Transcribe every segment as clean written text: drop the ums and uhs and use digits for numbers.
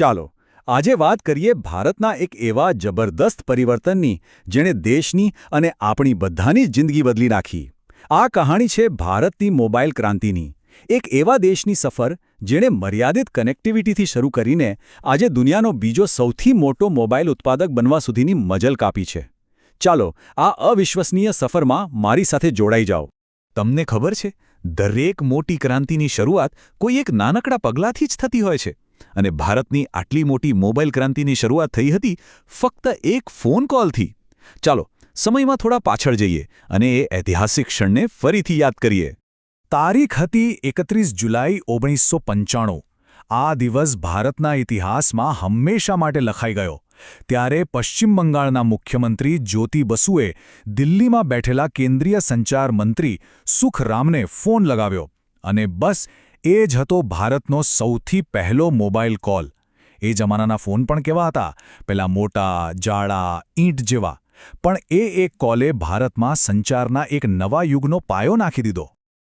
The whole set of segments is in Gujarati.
ચાલો આજે વાત કરીએ ભારતના એક એવા જબરદસ્ત પરિવર્તનની જેણે દેશની અને આપણી બધાની જ જિંદગી બદલી નાખી. આ કહાણી છે ભારતની મોબાઈલ ક્રાંતિની. એક એવા દેશની સફર જેણે મર્યાદિત કનેક્ટિવિટીથી શરૂ કરીને આજે દુનિયાનો બીજો સૌથી મોટો મોબાઈલ ઉત્પાદક બનવા સુધીની મજલ કાપી છે. ચાલો આ અવિશ્વસનીય સફરમાં મારી સાથે જોડાઈ જાઓ. તમને ખબર છે, દરેક મોટી ક્રાંતિની શરૂઆત કોઈ એક નાનકડા પગલાંથી જ થતી હોય છે. અને ભારતની આટલી મોટી મોબાઈલ ક્રાંતિની શરૂઆત થઈ હતી ફક્ત એક ફોન કોલથી. ચાલો સમયમાં થોડા પાછળ જઈએ અને એ ઐતિહાસિક ક્ષણને ફરીથી યાદ કરીએ. તારીખ હતી 31 જુલાઈ 1995. આ દિવસ ભારતના ઇતિહાસમાં હંમેશા માટે લખાઈ ગયો. ત્યારે પશ્ચિમ બંગાળના મુખ્યમંત્રી જ્યોતિ બસુએ દિલ્હીમાં બેઠેલા કેન્દ્રીય સંચાર મંત્રી સુખરામને ફોન લગાવ્યો અને બસ એ જ હતો ભારતનો સૌથી પહેલો મોબાઈલ કોલ. એ જમાનાના ફોન પણ કેવા હતા, પેલા મોટા, જાડા, ઈંટ જેવા. પણ એક કોલે ભારતમાં સંચારના એક નવા યુગનો પાયો નાખી દીધો.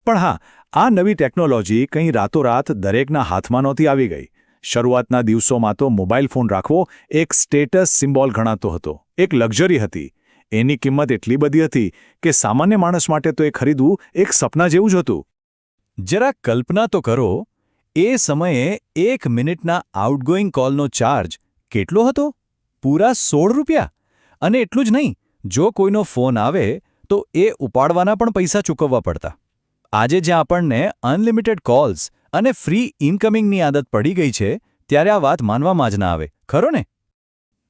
પણ હા, આ નવી ટેકનોલોજી કંઈ રાતોરાત દરેકના હાથમાં નહોતી આવી ગઈ. શરૂઆતના દિવસોમાં તો મોબાઈલ ફોન રાખવો એક સ્ટેટસ સિમ્બોલ ગણાતો હતો, એક લક્ઝરી હતી. એની કિંમત એટલી બધી હતી કે સામાન્ય માણસ માટે તો એ ખરીદવું એક સપના જેવું જ હતું. જરા કલ્પના તો કરો, એ સમયે 1 મિનિટના આઉટગોઈંગ કોલનો ચાર્જ કેટલો હતો? પૂરા 16 રૂપિયા. અને એટલું જ નહીં, જો કોઈનો ફોન આવે તો એ ઉપાડવાના પણ પૈસા ચૂકવવા પડતા. આજે જ્યાં આપણને અનલિમિટેડ કોલ્સ અને ફ્રી ઇનકમિંગની આદત પડી ગઈ છે, ત્યારે આ વાત માનવામાં જ ના આવે, ખરો ને?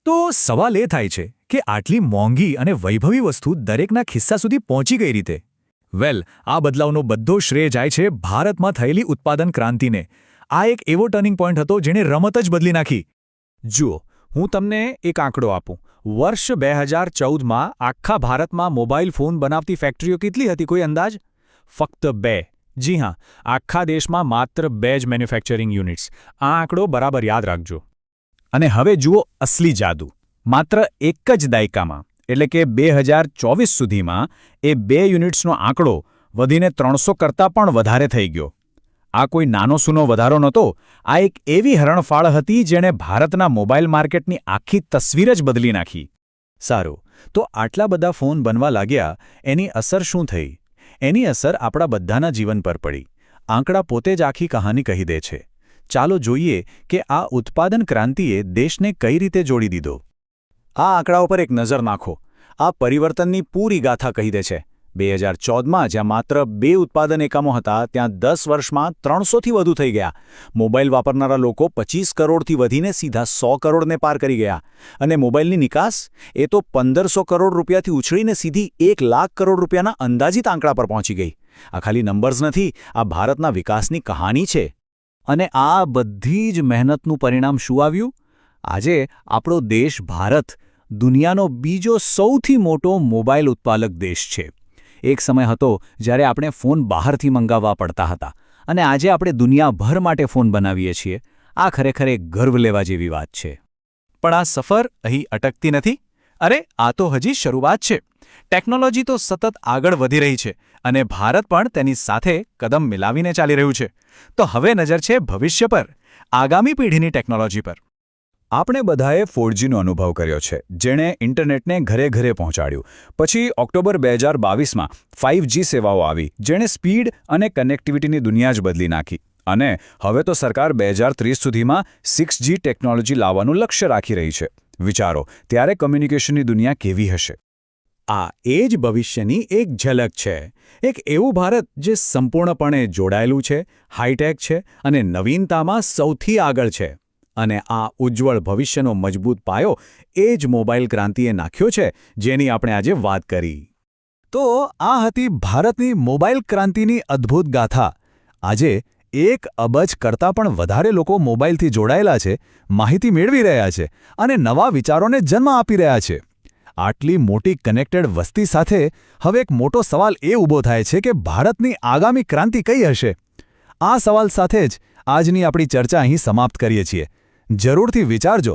તો સવાલ એ થાય છે કે આટલી મોંઘી અને વૈભવી વસ્તુ દરેકના ખિસ્સા સુધી પહોંચી ગઈ રીતે? આ બદલાવનો બધો શ્રેય જાય છે ભારતમાં થયેલી ઉત્પાદન ક્રાંતિને. આ એક એવો ટર્નિંગ પોઈન્ટ હતો જેણે રમત જ બદલી નાખી. જુઓ, હું તમને એક આંકડો આપું. વર્ષ 2014માં આખા ભારતમાં મોબાઈલ ફોન બનાવતી ફેક્ટરીઓ કેટલી હતી, કોઈ અંદાજ? ફક્ત 2. જી હા, આખા દેશમાં માત્ર 2 જ મેન્યુફેક્ચરિંગ યુનિટ્સ. આ આંકડો બરાબર યાદ રાખજો. અને હવે જુઓ અસલી જાદુ. માત્ર એક જ દાયકામાં, એટલે કે 2024 સુધીમાં એ 2 યુનિટ્સનો આંકડો વધીને 300 કરતાં પણ વધારે થઈ ગયો. આ કોઈ નાનો સૂનો વધારો નહોતો. આ એક એવી હરણફાળ હતી જેણે ભારતના મોબાઈલ માર્કેટની આખી તસવીર જ બદલી નાખી. સારું, તો આટલા બધા ફોન બનવા લાગ્યા, એની અસર શું થઈ? એની અસર આપણા બધાના જીવન પર પડી. આંકડા પોતે જ આખી કહાની કહી દે છે. ચાલો જોઈએ કે આ ઉત્પાદન ક્રાંતિએ દેશને કઈ રીતે જોડી દીધો. આ આંકડાઓ પર એક નજર નાખો. આ પરિવર્તનની પૂરી ગાથા કહી દે છે. 2014માં જ્યાં માત્ર 2 ઉત્પાદન એકમો હતા, ત્યાં 10 વર્ષમાં 300થી વધુ થઈ ગયા. મોબાઈલ વાપરનારા લોકો 25 કરોડથી વધીને સીધા 100 કરોડને પાર કરી ગયા. અને મોબાઈલની નિકાસ એ તો 1500 કરોડ રૂપિયાથી ઉછળીને સીધી 1 લાખ કરોડ રૂપિયાના અંદાજિત આંકડા પર પહોંચી ગઈ. આ ખાલી નંબર્સ નથી, આ ભારતના વિકાસની કહાની છે. અને આ બધી જ મહેનતનું પરિણામ શું આવ્યું? આજે આપણો દેશ ભારત દુનિયાનો બીજો સૌથી મોટો મોબાઈલ ઉત્પાદક દેશ છે. એક સમય હતો જ્યારે આપણે ફોન બહારથી મંગાવવા પડતા હતા, અને આજે આપણે દુનિયાભર માટે ફોન બનાવીએ છીએ. આ ખરેખર એક ગર્વ લેવા જેવી વાત છે. પણ આ સફર અહીં અટકતી નથી. અરે, આ તો હજી શરૂઆત છે. ટેકનોલોજી તો સતત આગળ વધી રહી છે, અને ભારત પણ તેની સાથે કદમ મિલાવીને ચાલી રહ્યું છે. તો હવે નજર છે ભવિષ્ય પર, આગામી પેઢીની ટેકનોલોજી પર. આપણે બધાએ 4Gનો અનુભવ કર્યો છે, જેણે ઇન્ટરનેટને ઘરે ઘરે પહોંચાડ્યું. પછી ઓક્ટોબર 2022માં 5G સેવાઓ આવી, જેણે સ્પીડ અને કનેક્ટિવિટીની દુનિયા જ બદલી નાખી. અને હવે તો સરકાર 2030 સુધીમાં 6G ટેકનોલોજી લાવવાનું લક્ષ્ય રાખી રહી છે. વિચારો, ત્યારે કમ્યુનિકેશનની દુનિયા કેવી હશે? આ એ જ ભવિષ્યની એક ઝલક છે. એક એવું ભારત જે સંપૂર્ણપણે જોડાયેલું છે, હાઈટેક છે અને નવીનતામાં સૌથી આગળ છે. અને આ ઉજ્જવળ ભવિષ્યનો મજબૂત પાયો એ જ મોબાઈલ ક્રાંતિએ નાખ્યો છે, જેની આપણે આજે વાત કરી. તો આ હતી ભારતની મોબાઈલ ક્રાંતિની અદ્ભુત ગાથા. આજે 1 અબજ કરતાં પણ વધારે લોકો મોબાઈલથી જોડાયેલા છે, માહિતી મેળવી રહ્યા છે અને નવા વિચારોને જન્મ આપી રહ્યા છે. આટલી મોટી કનેક્ટેડ વસ્તી સાથે હવે એક મોટો સવાલ એ ઊભો થાય છે કે ભારતની આગામી ક્રાંતિ કઈ હશે? આ સવાલ સાથે જ આજની આપણી ચર્ચા અહીં સમાપ્ત કરીએ છીએ. જરૂરથી વિચારજો.